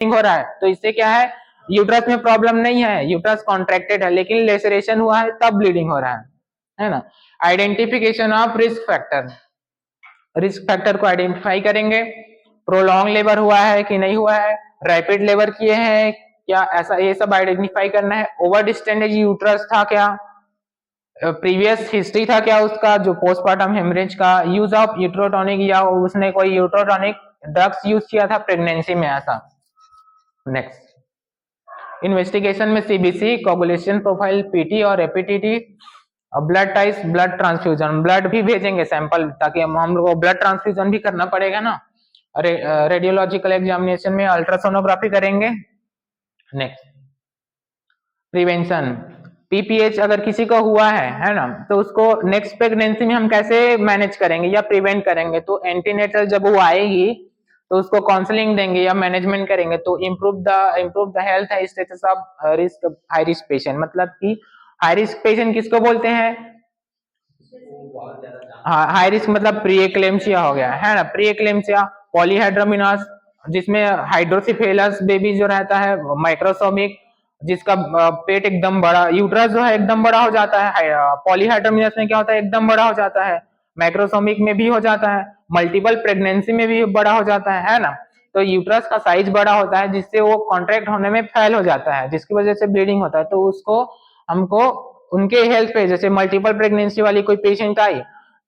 हो रहा है, तो इससे क्या है, यूट्रस में प्रॉब्लम नहीं है, यूट्रस कॉन्ट्रैक्टेड है, लेकिन लेसरेशन हुआ है तब ब्लीडिंग हो रहा है ना। Identification of risk factor, risk factor को आइडेंटिफाई करेंगे, प्रोलॉन्ग लेबर हुआ है कि नहीं हुआ है, रैपिड लेबर किए हैं क्या, ऐसा ये सब आइडेंटिफाई करना है। ओवर डिस्टेंडेज यूट्रस था क्या, प्रीवियस हिस्ट्री था क्या उसका, जो पोस्टमार्टम हेमरेज का, यूज ऑफ यूट्रोटॉनिक या उसने कोई यूट्रोटॉनिक ड्रग्स यूज किया था प्रेगनेंसी में, ऐसा। नेक्स्ट, इन्वेस्टिगेशन में सीबीसी, कोगुलेशन प्रोफाइल, पीटी और APTT, blood types, blood transfusion, blood भी भेजेंगे सैंपल, ताकि हम लोग को ब्लड ट्रांसफ्यूजन भी करना पड़ेगा ना। रेडियोलॉजिकल एग्जामिनेशन में अल्ट्रासोनोग्राफी करेंगे। नेक्स्ट, प्रिवेंशन, पीपीएच अगर किसी को हुआ है ना, तो उसको नेक्स्ट प्रेगनेंसी में हम कैसे मैनेज करेंगे या प्रिवेंट करेंगे, तो एंटीनेटल जब वो आएगी तो उसको काउंसलिंग देंगे या मैनेजमेंट करेंगे, तो improve the health status of risk high risk patient, मतलब कि हाई रिस्क पेशेंट किसको बोलते हैं, हाँ, हाई रिस्क मतलब प्री एक्लेम्सिया हो गया है ना, प्री एक्लेम्सिया, पॉलीहाइड्रोमिनस जिसमें हाइड्रोसिफेलस बेबी जो रहता है, माइक्रोसोमिक जिसका पेट एकदम बड़ा, यूट्रस जो है एकदम बड़ा हो जाता है, पॉलीहाइड्रोमिनस में क्या होता है, एकदम बड़ा हो जाता है, माइक्रोसोमिक में भी हो जाता है, मल्टीपल प्रेगनेंसी में भी बड़ा हो जाता है ना। तो यूट्रस का साइज बड़ा होता है जिससे वो कॉन्ट्रैक्ट होने में फेल हो जाता है, जिसकी वजह से ब्लीडिंग होता है, तो उसको हमको उनके हेल्थ पे, जैसे मल्टीपल प्रेगनेंसी वाली कोई पेशेंट आई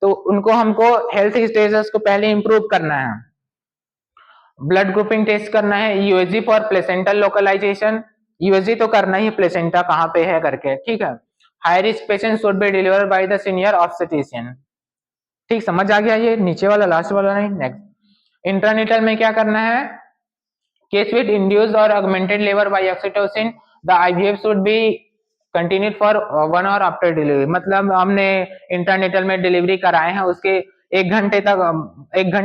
तो उनको हमको हेल्थ स्टेटस को पहले इंप्रूव करना है। ब्लड ग्रुपिंग टेस्ट करना है, USG for placental localisation, USG तो करना ही, प्लेसेंटा कहाँ पे है करके, ठीक है। High risk patient should be delivered by the senior obstetrician, ठीक, समझ आ गया ये नीचे वाला, लास्ट वाला नहीं। नेक्स्ट, इंट्रानिटल में क्या करना है, केस विद इंड्यूस्ड और augmented labour by oxytocin, the IVF should be continued for 1 hour after delivery, मतलब हमने इंटरनेटल में डिलीवरी कराए हैं उसके 1 घंटे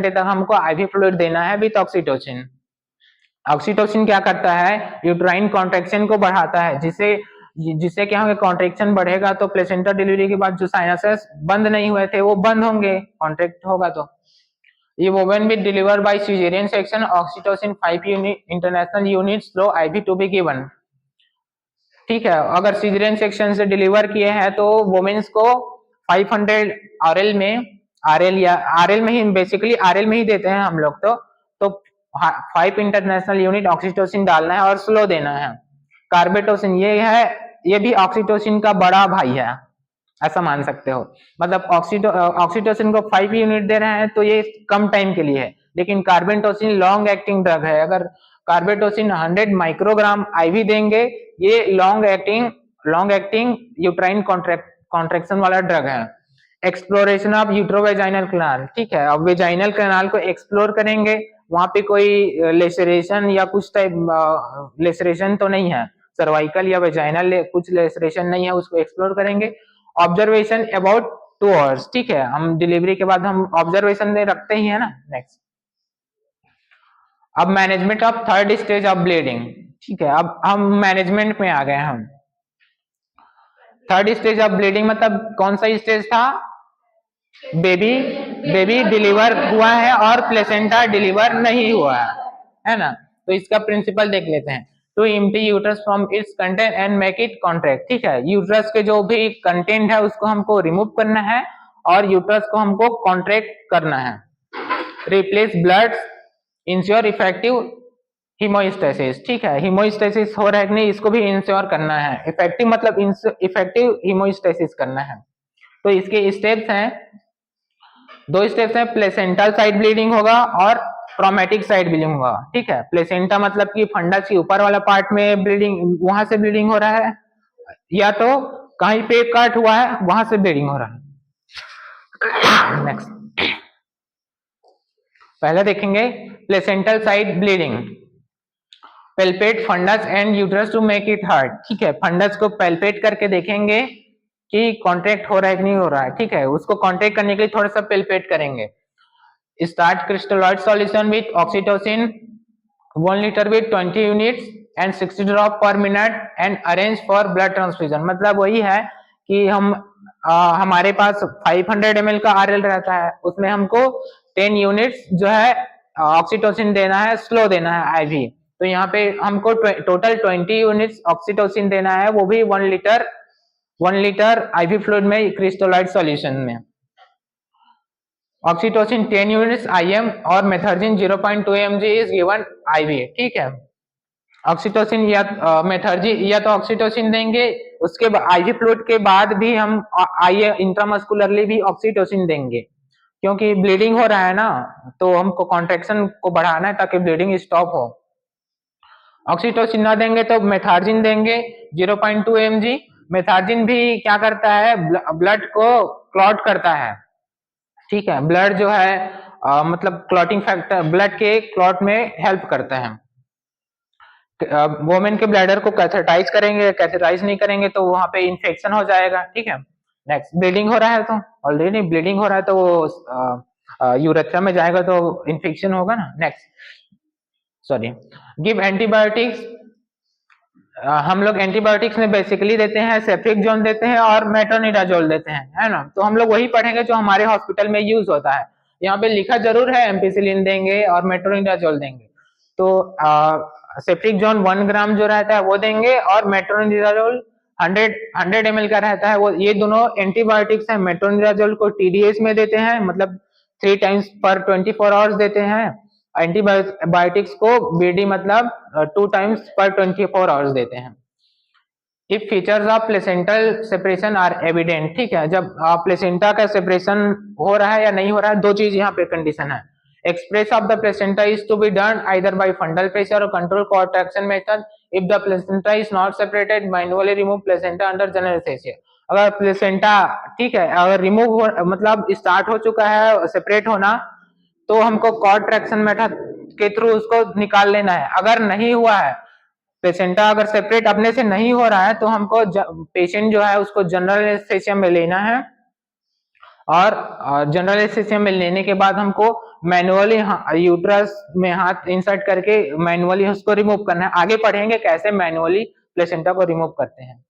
तक हमको आईवी फ्लूइड देना है विथ ऑक्सीटोसिन। ऑक्सीटोसिन क्या करता है, यूट्राइन कॉन्ट्रैक्शन को बढ़ाता है, जिसे जिससे क्या होगा, कॉन्ट्रैक्शन बढ़ेगा तो प्लेसेंटा डिलीवरी के बाद जो साइनसेस बंद नहीं हुए थे वो बंद होंगे, कॉन्ट्रैक्ट होगा तो। ये women with deliver by caesarean section, oxytocin 5 unit international unit slow IV to be given, ठीक है। अगर सिजेरियन सेक्शन से डिलीवर किए हैं तो वुमेन्स को 500 आरएल में, आरएल या आरएल में ही, बेसिकली आरएल में ही देते हैं हम लोग, तो 5 इंटरनेशनल यूनिट ऑक्सीटोसिन डालना है और स्लो देना है। कार्बेटोसिन ये है, ये भी ऑक्सीटोसिन का बड़ा भाई है, ऐसा मान सकते हो, मतलब ऑक्सीटोसिन को 5 यूनिट दे रहे हैं तो ये कम टाइम के लिए है, लेकिन कार्बेटोसिन लॉन्ग एक्टिंग ड्रग है, अगर कार्बेटोसिन 100 माइक्रोग्राम आईवी देंगे, ये लॉन्ग एक्टिंग यूट्राइन कॉन्ट्रैक्शन वाला ड्रग है। एक्सप्लोरेशन ऑफ यूट्रोवेजाइनल कैनाल, ठीक है, अब वेजाइनल कैनाल को एक्सप्लोर करेंगे, वहां पे कोई लेसरेशन या कुछ टाइप लेसरेशन तो नहीं है, सर्वाइकल या वेजाइनल कुछ लेसरेशन नहीं है, उसको एक्सप्लोर करेंगे। ऑब्जर्वेशन अबाउट 2 आवर्स, ठीक है, हम डिलीवरी के बाद हम ऑब्जर्वेशन में रखते ही है ना। नेक्स्ट, अब management of third stage of bleeding, ठीक है, अब हम मैनेजमेंट में आ गए, हम थर्ड स्टेज ऑफ ब्लीडिंग मतलब कौन सा स्टेज था, बेबी डिलीवर हुआ है और प्लेसेंटा डिलीवर नहीं हुआ है ना, तो इसका प्रिंसिपल देख लेते हैं। To empty uterus from its content and make it contract, ठीक है, यूट्रस के जो भी कंटेंट है उसको हमको रिमूव करना है और यूट्रस को हमको कॉन्ट्रैक्ट करना है। Replace blood, ensure effective haemostasis, ठीक है, हीमोस्टेसिस हो रहा है कि नहीं इसको भी इंश्योर करना है, इफेक्टिव मतलब इफेक्टिव हीमोस्टेसिस करना है। तो इसके स्टेप्स हैं, 2 स्टेप्स हैं, प्लेसेंटल साइड ब्लीडिंग होगा और ट्रॉमेटिक साइड ब्लीडिंग होगा, ठीक है। प्लेसेंटा मतलब कि फंडस के ऊपर वाला पार्ट में ब्लीडिंग, वहां से ब्लीडिंग हो रहा है, या तो कहीं पे कट हुआ है वहां से ब्लीडिंग हो रहा है। नेक्स्ट, पहले देखेंगे placental side bleeding, palpate fundus and uterus to make it hard, ठीक है, फंडस को पेल्पेट करके देखेंगे कि कॉन्ट्रैक्ट हो रहा है कि नहीं हो रहा है, ठीक है, उसको कॉन्ट्रैक्ट करने के लिए थोड़ा सा पेल्पेट करेंगे। Start crystalloid solution with oxytocin 1 litre with 20 units and 60 drop पर minute and arrange for blood transfusion, मतलब वही है कि हम हमारे पास 500 ml का आरएल रहता है, उसमें हमको 10 यूनिट्स जो है ऑक्सीटोसिन देना है, स्लो देना है आईवी, तो यहाँ पे हमको टोटल 20 यूनिट्स ऑक्सीटोसिन देना है, वो भी 1 लीटर आईवी फ्लूइड में क्रिस्टलाइज्ड सॉल्यूशन में। ऑक्सीटोसिन 10 यूनिट्स IM और मेथर्जिन 0.2 mg इज गिवन IV। ठीक है, ऑक्सीटोसिन या मेथर्जिन या तो ऑक्सीटोसिन देंगे, उसके आईवी फ्लूइड के बाद भी हम इंट्रामस्कुलरली भी ऑक्सीटोसिन देंगे, क्योंकि ब्लीडिंग हो रहा है ना, तो हमको कॉन्ट्रैक्शन को बढ़ाना है ताकि ब्लीडिंग स्टॉप हो। ऑक्सीटोसिन ना देंगे तो मेथार्जिन देंगे 0.2 mg। मेथार्जिन भी क्या करता है, ब्लड को क्लॉट करता है। ठीक है, ब्लड जो है मतलब क्लॉटिंग फैक्टर, ब्लड के क्लॉट में हेल्प करता है। वोमेन के ब्लैडर को कैथेटाइज करेंगे, कैथेटाइज नहीं करेंगे तो वहां पे इन्फेक्शन हो जाएगा। ठीक है, नेक्स्ट, ब्लीडिंग हो रहा है तो ऑलरेडी ब्लीडिंग हो रहा है तो वो यूरेथ्रा में जाएगा तो इन्फेक्शन होगा ना। Next, sorry, give antibiotics. हम लोग एंटीबायोटिक्स में बेसिकली देते हैं सेफ्ट्रिक्सोन देते हैं और मेट्रोनिडाजोल देते हैं, है ना। तो हम लोग वही पढ़ेंगे जो हमारे हॉस्पिटल में यूज होता है। यहाँ पे लिखा जरूर है एम्पिसिलिन देंगे और मेट्रोनिडाजोल देंगे। तो सेफ्ट्रिक्सोन 1 ग्राम जो रहता है वो देंगे और मेट्रोनिडाजोल 100 ml का रहता है वो। ये दोनों एंटीबायोटिक्स है। मेट्रोनिडाजोल को TDS में देते हैं, मतलब 3 times पर 24 आवर्स देते हैं। एंटीबायोटिक्स को BD मतलब 2 times पर 24 आवर्स देते हैं। If features of placental separation are evident. ठीक है, जब प्लेसेंटा का सेपरेशन हो रहा है या नहीं हो रहा है, दो चीज यहाँ पे कंडीशन है। Express of the placenta is to be done either by fundal pressure और control contraction method. If the placenta is not separated, manually remove placenta under general anaesthesia. अगर प्लेसेंटा, ठीक है, अगर रिमूव हो मतलब स्टार्ट हो चुका है सेपरेट होना, तो हमको कॉन्ट्रैक्शन मेथड के थ्रू उसको निकाल लेना है। अगर नहीं हुआ है, प्लेसेंटा अगर सेपरेट अपने से नहीं हो रहा है, तो हमको पेशेंट जो है उसको जनरल एनेस्थीसिया में लेना है और जनरल एनेस्थीसिया में लेने के बाद हमको मैनुअली यूट्रस में हाथ इंसर्ट करके मैनुअली उसको रिमूव करना है। आगे पढ़ेंगे कैसे मैनुअली प्लेसेंटा को रिमूव करते हैं।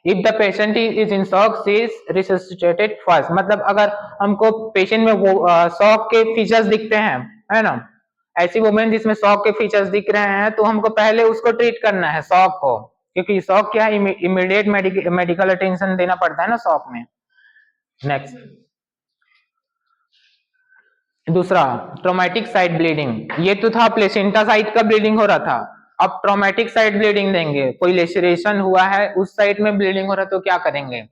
If the patient is in shock, she is resuscitated first. मतलब अगर हमको पेशेंट में वो शॉक के फीचर्स दिखते हैं, है ना, ऐसी वुमेन जिसमें शॉक के फीचर्स दिख रहे हैं, तो हमको पहले उसको ट्रीट करना है शॉक को, क्योंकि शॉक क्या है, इमीडिएट मेडिकल अटेंशन देना पड़ता है ना शॉक में। नेक्स्ट, दूसरा, ट्रोमेटिक साइड ब्लीडिंग। ये तो था प्लेसेंटा साइड का ब्लीडिंग हो रहा था, अब ट्रोमेटिक साइड ब्लीडिंग देंगे। कोई लेसरेशन हुआ है, उस साइड में ब्लीडिंग हो रहा है, तो क्या करेंगे।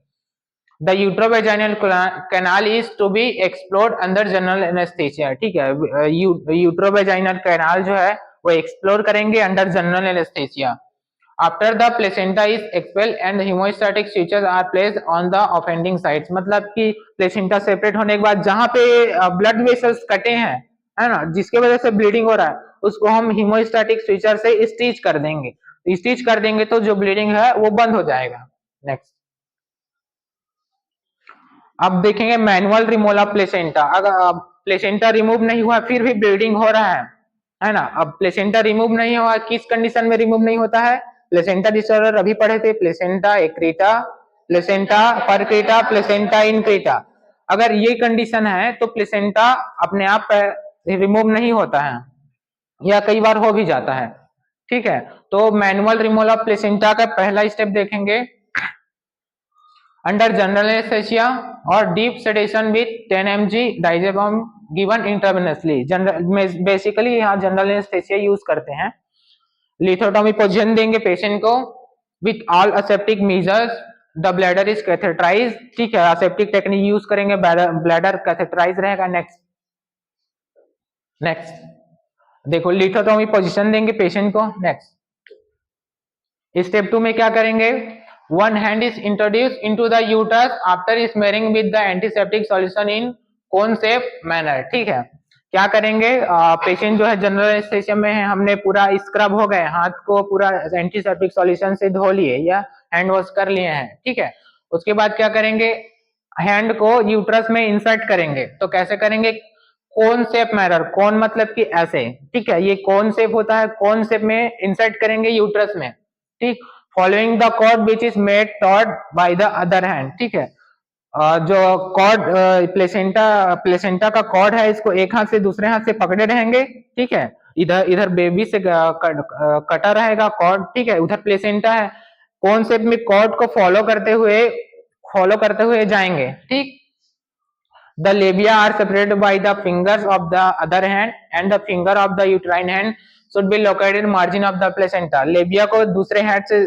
The uterovaginal canal is to be explored under general anaesthesia. ठीक है, यूट्रोवेजाइनल कैनाल जो है वो एक्सप्लोर करेंगे under general anaesthesia. After the placenta is expelled and haemostatic switches are placed on the offending sides. मतलब कि प्लेसेंटा सेपरेट होने के बाद जहां पे ब्लड वेसल्स कटे हैं, है ना, जिसके वजह से ब्लीडिंग हो रहा है, उसको हम हीमोस्टैटिक स्विचर से स्टिच कर देंगे। स्टिच कर देंगे तो जो ब्लीडिंग है वो बंद हो जाएगा। नेक्स्ट, अब देखेंगे मैनुअल रिमूवल ऑफ प्लेसेंटा। अगर प्लेसेंटा रिमूव नहीं हुआ फिर भी ब्लीडिंग हो रहा है ना। अब प्लेसेंटा रिमूव नहीं हुआ, किस कंडीशन में रिमूव नहीं होता है, प्लेसेंटा डिसऑर्डर अभी पढ़े थे, प्लेसेंटा एक्रीटा, प्लेसेंटा परक्रीटा, प्लेसेंटा इनक्रीटा। अगर ये कंडीशन है तो प्लेसेंटा अपने आप रिमूव नहीं होता है या कई बार हो भी जाता है। ठीक है, तो मैनुअल रिमूवल ऑफ प्लेसेंटा का पहला स्टेप देखेंगे अंडर जनरल एनेस्थीसिया और deep sedation with 10 mg diazepam given intravenously. General basically यहाँ जनरल एनेस्थीसिया यूज करते हैं। लिथोटॉमी पोजीशन देंगे पेशेंट को with all aseptic measures. The bladder is catheterise. ठीक है, असेप्टिक टेक्निक यूज करेंगे, ब्लैडर कैथेटराइज रहेगा। नेक्स्ट, देखो लिथोटॉमी पोजीशन देंगे पेशेंट को। नेक्स्ट, स्टेप 2 में क्या करेंगे, one hand is introduce into the uterus after smearing with the antiseptic solution in cone shape manner. ठीक है, क्या करेंगे, पेशेंट जो है जनरल एनेस्थीसिया में है, हमने पूरा स्क्रब हो गए, हाथ को पूरा एंटीसेप्टिक सॉल्यूशन से धो लिए या हैंड वॉश कर लिए हैं। ठीक है, उसके बाद क्या करेंगे, हैंड को यूटरस में इंसर्ट करेंगे। तो कैसे करेंगे, कोन शेप मैनर, कोन मतलब कि ऐसे। ठीक है, ये कोन शेप होता है, कोन शेप में इंसर्ट करेंगे यूटरस में। ठीक, following the cord which is made टॉर्ड बाय द अदर हैंड। ठीक है, जो कॉर्ड प्लेसेंटा का कॉर्ड है, इसको एक हाथ से दूसरे हाथ से पकड़े रहेंगे। ठीक है, इधर इधर बेबी से कटा रहेगा कॉर्ड, ठीक है, उधर प्लेसेंटा है, कौन शेप में कॉर्ड को फॉलो करते हुए जाएंगे, ठीक। The labia are separated by the fingers of the other hand and the finger of the uterine hand should be located margin of the placenta. लेबिया को दूसरे हैंड से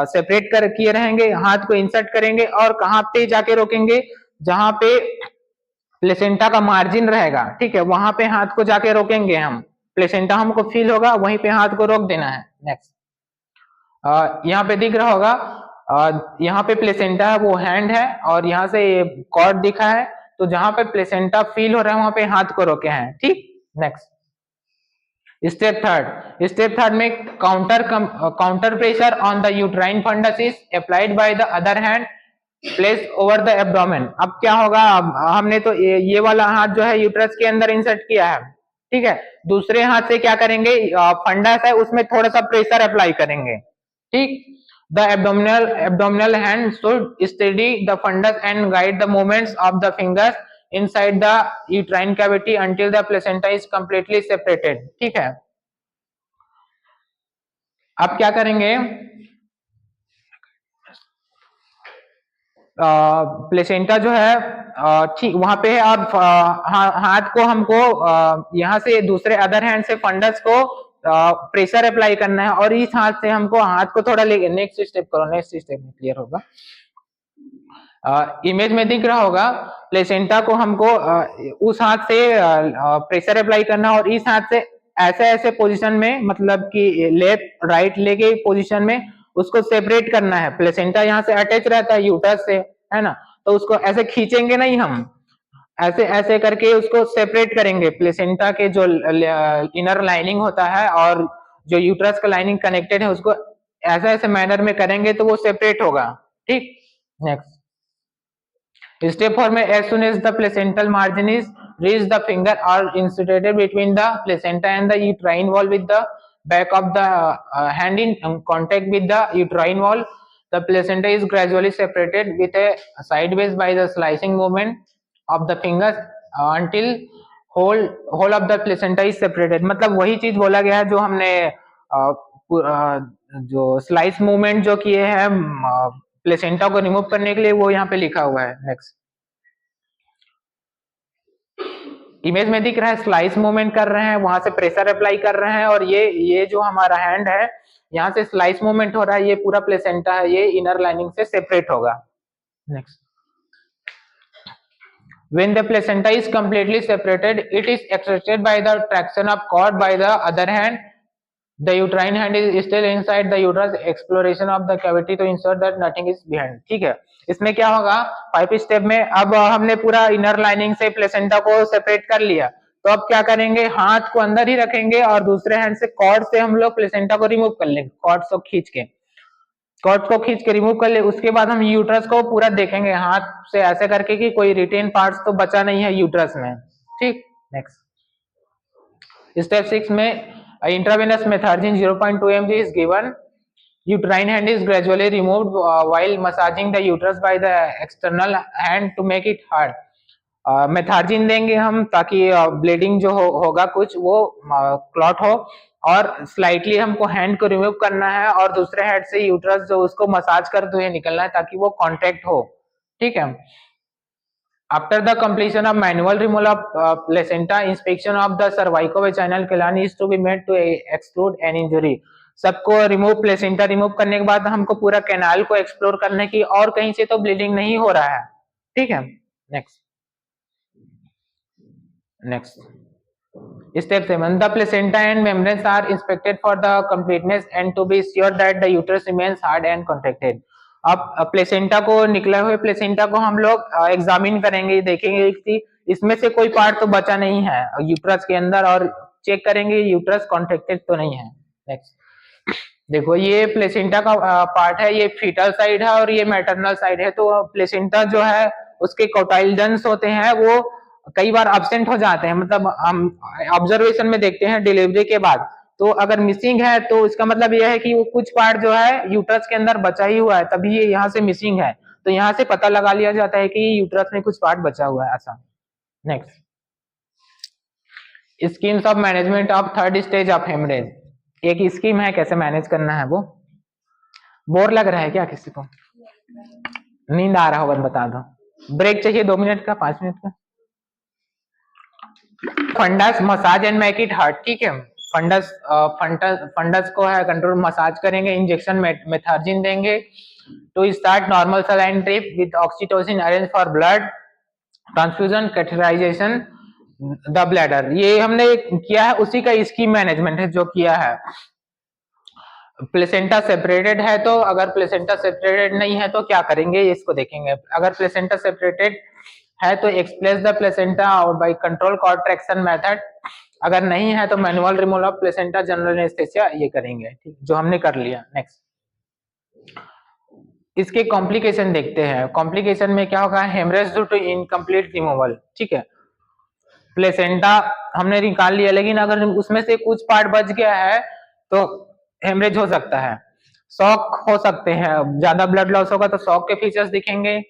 सेपरेट कर किए रहेंगे, हाथ को इंसर्ट करेंगे और कहाँ पे जाके रोकेंगे, जहां पे प्लेसेंटा का मार्जिन रहेगा, ठीक है, वहां पे हाथ को जाके रोकेंगे हम, प्लेसेंटा हमको फील होगा वहीं पे हाथ को रोक देना है। नेक्स्ट, यहाँ पे दिख रहा होगा, यहाँ पे प्लेसेंटा है वो हैंड है और यहाँ से कॉर्ड दिखा है, तो जहां पे प्लेसेंटा फील हो रहा है वहां पे हाथ को रोके हैं, ठीक। नेक्स्ट, स्टेप थर्ड में counter pressure on the uterine fundus is applied by the other hand place over the abdomen. अब क्या होगा, हमने तो ये वाला हाथ जो है यूट्रस के अंदर इंसर्ट किया है, ठीक है, दूसरे हाथ से क्या करेंगे, फंडस है उसमें थोड़ा सा प्रेशर अप्लाई करेंगे, ठीक। The abdominal hand should steady the fundus and guide the movements of the fingers inside the uterine cavity until the placenta is completely separated, ठीक है। अब क्या करेंगे, प्लेसेंटा जो है ठीक वहां पे है और हाथ को हमको यहाँ से दूसरे अदर हैंड से फंडस को प्रेशर अप्लाई करना है और इस हाथ से हमको हाथ को थोड़ा लेके नेक्स्ट स्टेप करो, नेक्स्ट स्टेप में क्लियर होगा। इमेज में दिख रहा होगा, प्लेसेंटा को हमको उस हाथ से प्रेशर अप्लाई करना और इस हाथ से ऐसे ऐसे पोजीशन में, मतलब कि लेफ्ट राइट लेके पोजीशन में उसको सेपरेट करना है। प्लेसेंटा यहाँ से अटैच रहता है यूटरस से, है ना, तो उसको ऐसे खींचेंगे नहीं हम, ऐसे ऐसे करके उसको सेपरेट करेंगे। प्लेसेंटा के जो इनर लाइनिंग होता है और जो यूटरस का लाइनिंग कनेक्टेड है उसको ऐसे ऐसे मैनर में करेंगे तो वो सेपरेट होगा, ठीक। नेक्स्ट, स्टेप 4 में as soon as the placental margin is reached, the finger are inserted between the placenta and the uterine wall with the back of the hand in contact with the uterine wall. The placenta is gradually separated with a sideways by the slicing movement of the fingers until whole of the placenta is separated। मतलब वही चीज बोला गया है जो हमने जो slice movement जो किए हैं प्लेसेंटा को रिमूव करने के लिए, वो यहाँ पे लिखा हुआ है। नेक्स्ट, इमेज में दिख रहा है स्लाइस मूवमेंट कर रहे हैं, वहां से प्रेशर अप्लाई कर रहे हैं और ये जो हमारा हैंड है यहाँ से स्लाइस मूवमेंट हो रहा है, ये पूरा प्लेसेंटा है, ये इनर लाइनिंग से सेपरेट होगा। Next, when the placenta is completely separated, it is extracted by the traction of cord by the other hand. The uterine hand is still inside the uterus, exploration of the cavity to ensure that nothing is behind, ठीक है। इसमें क्या होगा, 5 step में अब हमने पूरा inner lining से प्लेसेंटा को सेपरेट कर लिया, तो अब क्या करेंगे, हाथ को अंदर ही रखेंगे और दूसरे हैंड से कॉर्ड से हम लोग प्लेसेंटा को रिमूव कर लेंगे, कॉर्ड को खींच के रिमूव कर ले। उसके बाद हम यूट्रस को पूरा देखेंगे हाथ से ऐसे करके कि कोई रिटेन पार्ट्स तो बचा नहीं है यूट्रस में, ठीक। नेक्स्ट, स्टेप 6 में intravenous methargine 0.2 mg is given. Uterine hand is gradually removed while massaging the uterus by the external hand to make it hard. मेथार्जिन देंगे हम ताकि ब्लीडिंग जो होगा कुछ वो क्लॉट हो, और स्लाइटली हमको हैंड को रिमूव करना है और दूसरे हैंड से यूट्रस जो उसको मसाज करते हुए निकलना है ताकि वो कांटेक्ट हो, ठीक है। After the completion of manual removal of placenta, inspection of the cervicovaginal canal is to be made to exclude any injury. सबको रिमूव प्लेसेंटा रिमूव करने के बाद हमको पूरा कैनाल को एक्सप्लोर करने की, और कहीं से तो ब्लीडिंग नहीं हो रहा है, ठीक है। Next, step 7, the placenta and membranes are inspected for the completeness and to be sure that the uterus remains hard and contracted. अब प्लेसेंटा को, निकले हुए प्लेसेंटा को हम लोग एग्जामिन करेंगे, देखेंगे कि इसमें से कोई पार्ट तो बचा नहीं है यूट्रस के अंदर, और चेक करेंगे यूट्रस कॉन्ट्रैक्टेड तो नहीं है। नेक्स्ट, देखो ये प्लेसेंटा का पार्ट है, ये फीटल साइड है और ये मैटरनल साइड है। तो प्लेसेंटा जो है उसके कोटाइलडन्स होते हैं वो कई बार अब्सेंट हो जाते हैं, मतलब हम ऑब्जर्वेशन में देखते हैं डिलीवरी के बाद, तो अगर मिसिंग है तो इसका मतलब यह है कि वो कुछ पार्ट जो है यूट्रस के अंदर बचा ही हुआ है, तभी ये यहाँ से मिसिंग है, तो यहाँ से पता लगा लिया जाता है कि यूट्रस में कुछ पार्ट बचा हुआ है, ऐसा। Next, schemes of management of third stage of haemorrhage, एक स्कीम है कैसे मैनेज करना है वो। बोर लग रहा है क्या किसी को, नींद आ रहा होगा बता दो, ब्रेक चाहिए 2 मिनट का 5 मिनट का। Fundus massage and make it hard, ठीक है। फंडस फंडस को है कंट्रोल, मसाज करेंगे, इंजेक्शन मेथार्जिन देंगे। To start normal saline drip with oxytocin arrange for blood transfusion catheterisation the bladder, ये हमने किया है, उसी का स्कीम मैनेजमेंट है जो किया है। प्लेसेंटा सेपरेटेड है तो, अगर प्लेसेंटा सेपरेटेड नहीं है तो क्या करेंगे इसको देखेंगे। अगर प्लेसेंटा सेपरेटेड है तो एक्सप्लेस द प्लेसेंटा और बाय कंट्रोल कॉन्ट्रैक्शन मेथड, अगर नहीं है तो manual removal of placenta general anaesthesia ये करेंगे, ठीक, जो हमने कर लिया। नेक्स्ट इसके कॉम्प्लिकेशन देखते हैं। कॉम्प्लिकेशन में क्या होगा, haemorrhage due to incomplete removal, ठीक है। प्लेसेंटा हमने निकाल लिया, लेकिन अगर उसमें से कुछ पार्ट बच गया है तो हेमरेज हो सकता है। शॉक हो सकते हैं, ज्यादा ब्लड लॉस होगा तो शॉक के फीचर्स दिखेंगे।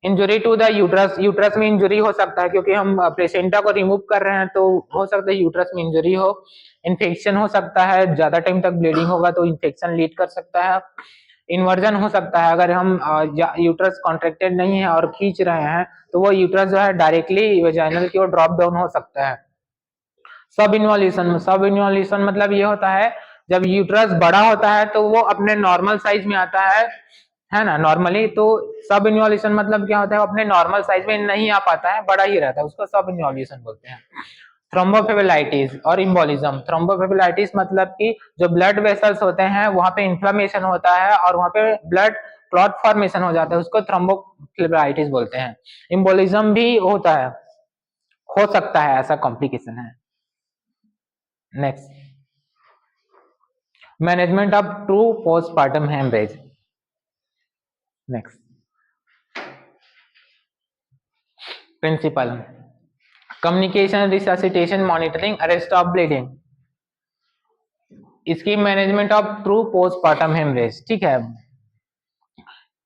Injury to the uterus, uterus में इंजुरी हो सकता है क्योंकि हम प्लेसेंटा को रिमूव कर रहे हैं, तो हो सकता है यूट्रस में इंजुरी हो। इन्फेक्शन हो सकता है, ज्यादा टाइम तक ब्लीडिंग होगा तो इन्फेक्शन लीड कर सकता है। इन्वर्जन हो सकता है, अगर हम यूट्रस कॉन्ट्रैक्टेड नहीं है और खींच रहे हैं तो वो यूट्रस जो है डायरेक्टली वेजाइनल की ओर ड्रॉप डाउन हो सकता है। सब इन्वॉल्यूशन, सब इन्वॉल्यूशन मतलब ये होता है जब यूट्रस बड़ा होता है तो वो अपने नॉर्मल साइज में आता है ना नॉर्मली, तो सब इन्वॉल्यूशन मतलब क्या होता है, अपने नॉर्मल साइज में नहीं आ पाता है, बड़ा ही रहता है, उसको सब इन्वॉल्यूशन बोलते हैं। थ्रोम्बोफिब्रिलाइटिस और इम्बोलिज्म, थ्रोम्बोफिब्रिलाइटिस मतलब कि जो ब्लड वेसल्स होते हैं वहां पे इन्फ्लेमेशन होता है और वहां पे ब्लड क्लॉट फॉर्मेशन हो जाता है, उसको थ्रोम्बोफिब्रिलाइटिस बोलते हैं। इम्बोलिज्म भी होता है, हो सकता है, ऐसा कॉम्प्लिकेशन है। Next management of true postpartum haemorrhage. Next principle communication resuscitation monitoring arrest of bleeding, scheme management of true postpartum haemorrhage, ठीक है।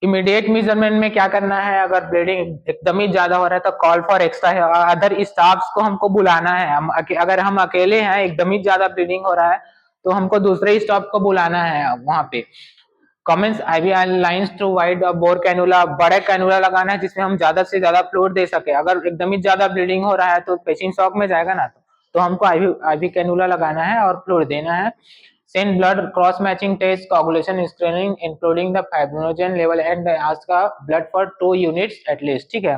इमीडिएट मेजरमेंट में क्या करना है, अगर ब्लीडिंग एकदम ही ज्यादा हो रहा है तो call for extra other staffs को हमको बुलाना है। अगर हम अकेले हैं एकदम ही ज्यादा ब्लीडिंग हो रहा है तो हमको दूसरे स्टाफ को बुलाना है वहां पे। Commence IV lines two wide bore cannula, बड़े कैनुला लगाना है जिसमें हम ज्यादा से ज्यादा फ्लूइड दे सके। अगर एकदम ही ज्यादा ब्लीडिंग हो रहा है तो पेशेंट शॉक में जाएगा ना, तो हमको आईवी कैनुला लगाना है और फ्लूइड देना है। Send blood cross matching test coagulation screening including the fibrinogen level and ask का ब्लड फॉर 2 यूनिट्स एटलीस्ट, ठीक है।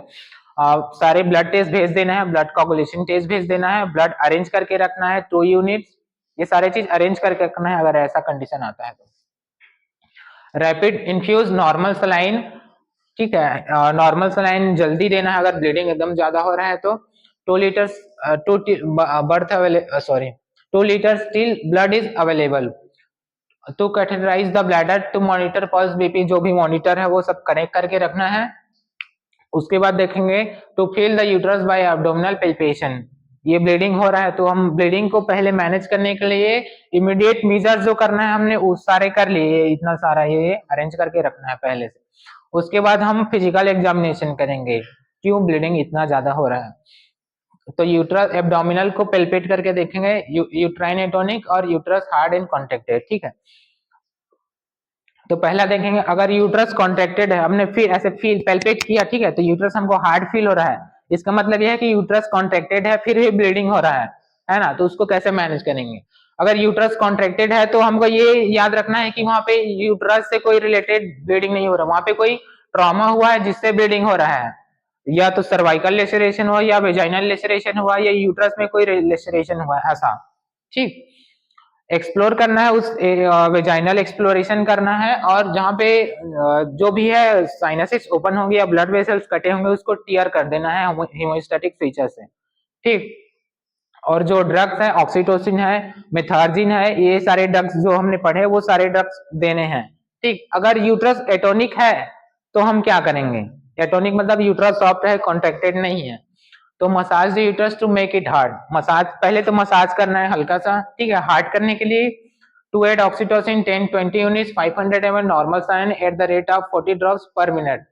सारे ब्लड टेस्ट भेज देना है, ब्लड कोगुलेशन टेस्ट भेज देना है, ब्लड अरेंज करके रखना है 2 यूनिट्स, ये सारे चीज अरेंज करके रखना है अगर ऐसा कंडीशन आता है तो। रैपिड इन्फ्यूज नॉर्मल सलाइन, ठीक है, नॉर्मल सलाइन जल्दी देना है अगर ब्लीडिंग एकदम ज्यादा हो रहा है तो। 2 litres to birth sorry 2 litre still blood is available to catheterise the bladder to monitor pulse BP, जो भी मॉनिटर है वो सब कनेक्ट करके रखना है। उसके बाद देखेंगे to feel the uterus by abdominal palpation, ये ब्लीडिंग हो रहा है तो हम ब्लीडिंग को पहले मैनेज करने के लिए इमीडिएट मेजर्स जो करना है हमने उस सारे कर लिए, इतना सारा ये अरेंज करके रखना है पहले से। उसके बाद हम फिजिकल एग्जामिनेशन करेंगे, क्यों ब्लीडिंग इतना ज्यादा हो रहा है, तो यूट्रस एब्डोमिनल को पेल्पेट करके देखेंगे, यूट्राइन एटोनिक और यूट्रस हार्ड एंड कॉन्ट्रैक्टेड, ठीक है। तो पहला देखेंगे अगर यूट्रस कॉन्ट्रैक्टेड है, हमने फिर ऐसे फील पेल्पेट किया, ठीक है, तो यूट्रस हमको हार्ड फील हो रहा है, इसका मतलब यह है कि यूट्रस कॉन्ट्रैक्टेड है फिर भी ब्लीडिंग हो रहा है ना, तो उसको कैसे मैनेज करेंगे। अगर यूट्रस कॉन्ट्रैक्टेड है तो हमको ये याद रखना है कि वहां पे यूट्रस से कोई रिलेटेड ब्लीडिंग नहीं हो रहा, वहां पे कोई ट्रॉमा हुआ है जिससे ब्लीडिंग हो रहा है, या तो सर्वाइकल लेसरेशन हुआ या वेजाइनल लेसरेशन हुआ या यूट्रस में कोई लेसरेशन हुआ ऐसा, ठीक। एक्सप्लोर करना है, उस वेजाइनल एक्सप्लोरेशन करना है, और जहाँ पे जो भी है साइनसेस ओपन होंगे या ब्लड वेसल्स कटे होंगे उसको टीयर कर देना है हीमोस्टैटिक फीचर से, ठीक। और जो ड्रग्स है ऑक्सीटोसिन है, मेथार्जिन है, ये सारे ड्रग्स जो हमने पढ़े वो सारे ड्रग्स देने हैं, ठीक। अगर यूट्रस एटोनिक है तो हम क्या करेंगे, एटोनिक मतलब यूट्रस सॉफ्ट है कॉन्ट्रैक्टेड नहीं है, तो massage the uterus to make it hard, massage पहले तो मसाज करना है हल्का सा, ठीक है। हार्ड करने के लिए to add oxytocin 10-20 units 500 ml normal saline at the rate of 40 drops per minute,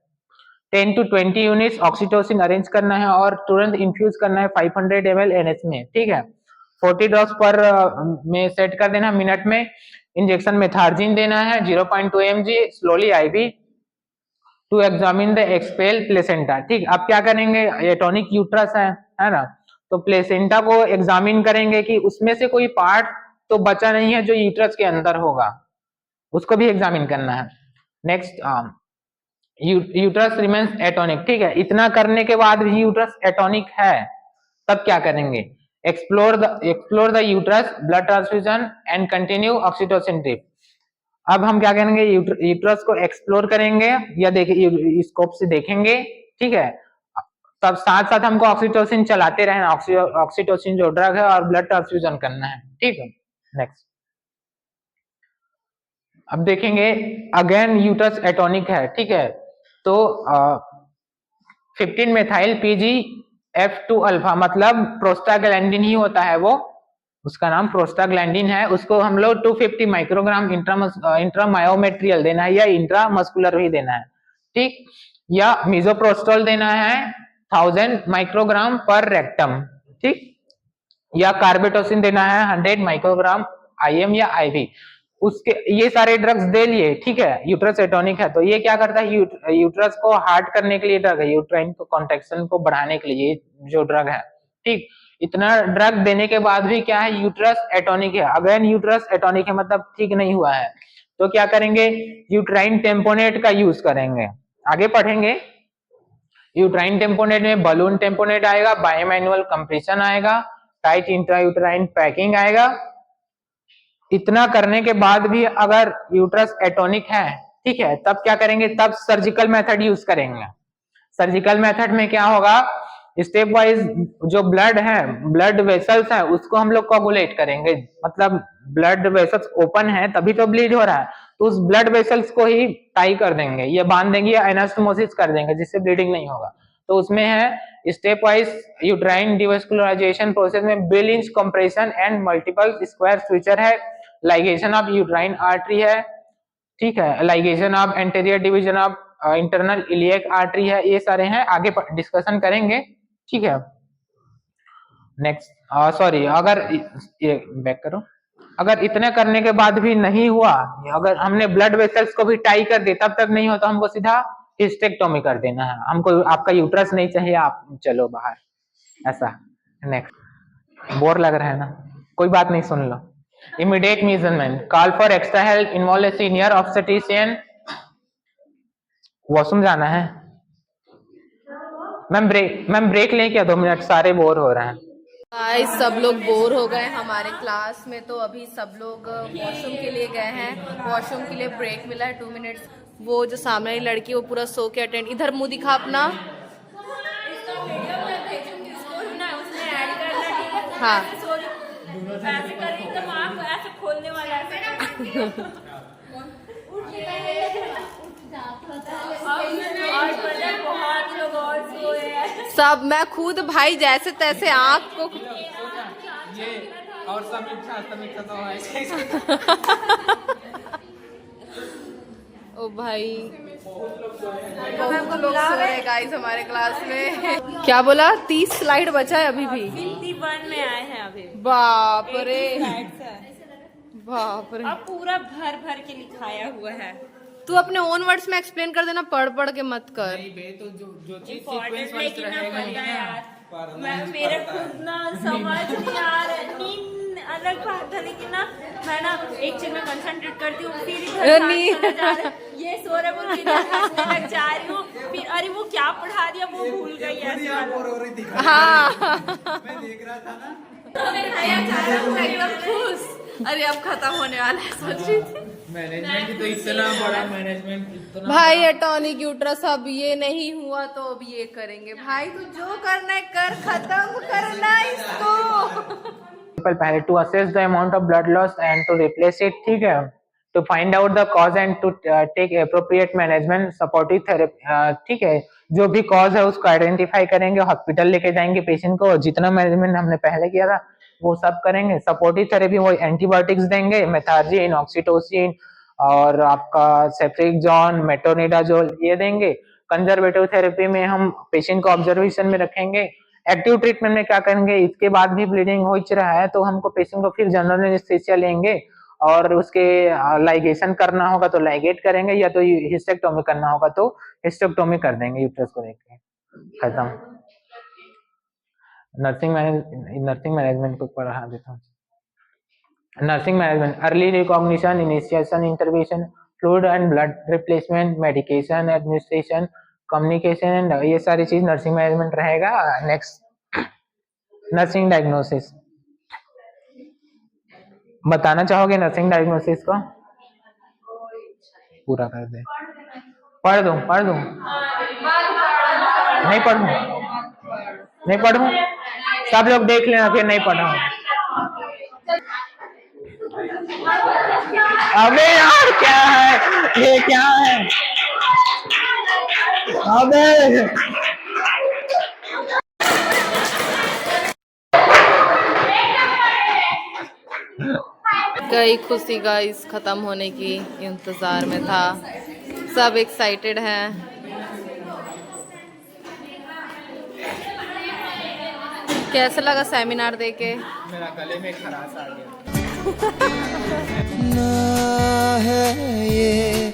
10 to 20 units oxytocin arrange करना है और तुरंत इन्फ्यूज करना है 500 ml NH में, ठीक है। 40 ड्रॉप्स पर में सेट कर देना मिनट में। इंजेक्शन मेथार्जिन देना है 0.2 mg slowly IV to examine the expel placenta. ठीक, अब क्या करेंगे, एटॉनिक यूट्रस है ना, तो प्लेसेंटा को एग्जामिन करेंगे कि उसमें से कोई पार्ट तो बचा नहीं है जो यूट्रस के अंदर होगा, उसको भी एग्जामिन करना है। Next, uterus remains atonic. ठीक है, इतना करने के बाद भी यूट्रस एटॉनिक है, तब क्या करेंगे, explore the uterus blood transfusion and continue oxytocin drip. अब हम क्या करेंगे, यूट्रस को एक्सप्लोर करेंगे या देखिए स्कोप से देखेंगे। ठीक है, तब साथ साथ हमको ऑक्सीटोसिन चलाते रहना, ऑक्सीटोसिन जो ड्रग है, और ब्लड ट्रांसफ्यूजन करना है। ठीक है, नेक्स्ट अब देखेंगे, अगेन यूट्रस एटॉनिक है। ठीक है, तो 15 मेथाइल PGF2 अल्फा मतलब प्रोस्टाग्लैंडिन ही होता है, वो उसका नाम प्रोस्टाग्लैंडिन है, उसको हम लोग 250 माइक्रोग्राम इंट्रामायोमेट्रियल देना है या इंट्रामस्कुलर भी देना है। ठीक, या मिजोप्रोस्टोल देना है 1000 माइक्रोग्राम पर रेक्टम। ठीक, या कार्बेटोसिन देना है 100 माइक्रोग्राम IM या IV। उसके ये सारे ड्रग्स दे लिए। ठीक है, यूट्रस एटॉनिक है, तो ये क्या करता है, यूट्रस को हार्ड करने के लिए ड्रग है, यूट्राइन को कॉन्ट्रैक्शन को बढ़ाने के लिए जो ड्रग है। ठीक, इतना ड्रग देने के बाद भी क्या है, यूट्रस एटॉनिक है। अगेन यूट्रस एटॉनिक है मतलब ठीक नहीं हुआ है, तो क्या करेंगे, यूट्राइन टेम्पोनेट का यूज करेंगे। आगे पढ़ेंगे, यूट्राइन टेम्पोनेट में बलून टेम्पोनेट आएगा, बायोमैनुअल कंप्रेशन आएगा, टाइट इंट्रायूट्राइन पैकिंग आएगा। इतना करने के बाद भी अगर यूट्रस एटॉनिक है, ठीक है, तब क्या करेंगे, तब सर्जिकल मेथड यूज करेंगे। सर्जिकल मेथड में क्या होगा, स्टेप वाइज जो ब्लड है, ब्लड वेसल्स है, उसको हम लोग कोगुलेट करेंगे। मतलब ब्लड वेसल्स ओपन है तभी तो ब्लीड हो रहा है, तो उस ब्लड वेसल्स को ही टाई कर देंगे, ये बांध देंगे या एनास्टोमोसिस कर देंगे, जिससे ब्लीडिंग नहीं होगा। तो उसमें है स्टेप वाइज यूट्राइन डिवास्कुलराइजेशन प्रोसेस में bill inch compression and multiple square switcher है, लाइगेशन ऑफ यूट्राइन आर्टरी है। ठीक है, ligation of anterior division of internal iliac artery है, ये सारे हैं, आगे डिस्कशन करेंगे। ठीक है, नेक्स्ट, सॉरी, अगर ये बैक करो, अगर इतने करने के बाद भी नहीं हुआ, अगर हमने ब्लड वेसल्स को भी टाई कर दिया तब तक नहीं होता, हमको सीधा हिस्टेक्टोमी कर देना है, हमको आपका यूट्रस नहीं चाहिए, आप चलो बाहर, ऐसा। नेक्स्ट, बोर लग रहा है ना, कोई बात नहीं, सुन लो। Immediate measurement, call for extra help, involve a senior obstetrician. Washroom जाना है मैम ब्रेक लें क्या 2 मिनट, सारे बोर हो रहे हैं। गाइस सब लोग बोर हो गए हमारे क्लास में, तो अभी सब लोग वॉशरूम के लिए गए हैं। वॉशरूम के लिए ब्रेक मिला है 2 मिनट्स। वो जो सामने वाली लड़की वो पूरा सो के अटेंड, इधर मुंह दिखा अपना। हाँ खोलने वाला सब, मैं खुद भाई जैसे तैसे आँख को ये और समीक्षा तो ओ भाई बहुत लोग सो रहे गाइस हमारे क्लास में। क्या बोला, 30 स्लाइड बचा है अभी भी, 51 में आए हैं अभी। बाप रे बाप रे, अब पूरा भर भर के लिखाया हुआ है। तू अपने ओन वर्ड्स में एक्सप्लेन कर देना, पढ़ पढ़ के मत कर। तो जो चीज इम्पोर्टेंट लेकिन ना पढ़ना यार, मेरे खुद ना समझ नहीं आ रहा है। नींद अलग बात है, लेकिन ना मैं ना एक चीज में कंसंट्रेट करती हूँ, फिर इधर ये सो रहा है, वो हंसने लग जा रही हूँ, फिर अरे वो क्या पढ़ा दिया वो भूल गई है। हाँ मैं देख रहा था ना, एकदम खुश, अरे अब खत्म होने वाला है, सोच रही थी। मैनेजमेंट तो इतना बड़ा मैनेजमेंट इतना भाई एटॉनिक यूट्रस अब ये नहीं हुआ तो अब ये करेंगे। भाई तू जो करना है कर, खत्म करना इसको। पहले to assess the amount of blood loss and to replace it. ठीक है, to find out the cause and to take appropriate management supportive therapy. ठीक है, जो भी कॉज है उसको आइडेंटिफाई करेंगे, हॉस्पिटल लेके जाएंगे पेशेंट को, जितना मैनेजमेंट हमने पहले किया था वो सब करेंगे। सपोर्टिव थेरेपी, वो एंटीबायोटिक्स देंगे, मेथार्जिन, ऑक्सीटोसिन और आपका सेफ्रिक्सोन, मेट्रोनिडाजोल, ये देंगे। कंजर्वेटिव थेरेपी में हम पेशेंट को ऑब्जर्वेशन में रखेंगे एक्टिव ट्रीटमेंट में क्या करेंगे, इसके बाद भी ब्लीडिंग हो रहा है तो हमको पेशेंट को फिर जनरल एनेस्थीसिया लेंगे और उसके लाइगेशन करना होगा तो लाइगेट करेंगे, या तो हिस्टेक्टोमी करना होगा तो हिस्टेक्टोमी कर देंगे यूट्रस को लेके। खत्म। नर्सिंग मैनेजमेंट को पढ़ा देता हूँ। Nursing management, early recognition, initiation, intervention, fluid and blood replacement, medication administration, communication, ये सारी चीज नर्सिंग मैनेजमेंट रहेगा। नेक्स्ट नर्सिंग डायग्नोसिस, बताना चाहोगे नर्सिंग डायग्नोसिस को? पूरा कर दे। पढ़ दूं नहीं पढ़ूं? सब लोग देख लेना फिर नहीं पढ़ा। अबे यार क्या है ये, क्या है? अबे गई खुशी गाइस खत्म होने की इंतजार में था, सब एक्साइटेड हैं। कैसा लगा सेमिनार देके? मेरा गले में खराश आ गया। ना है ये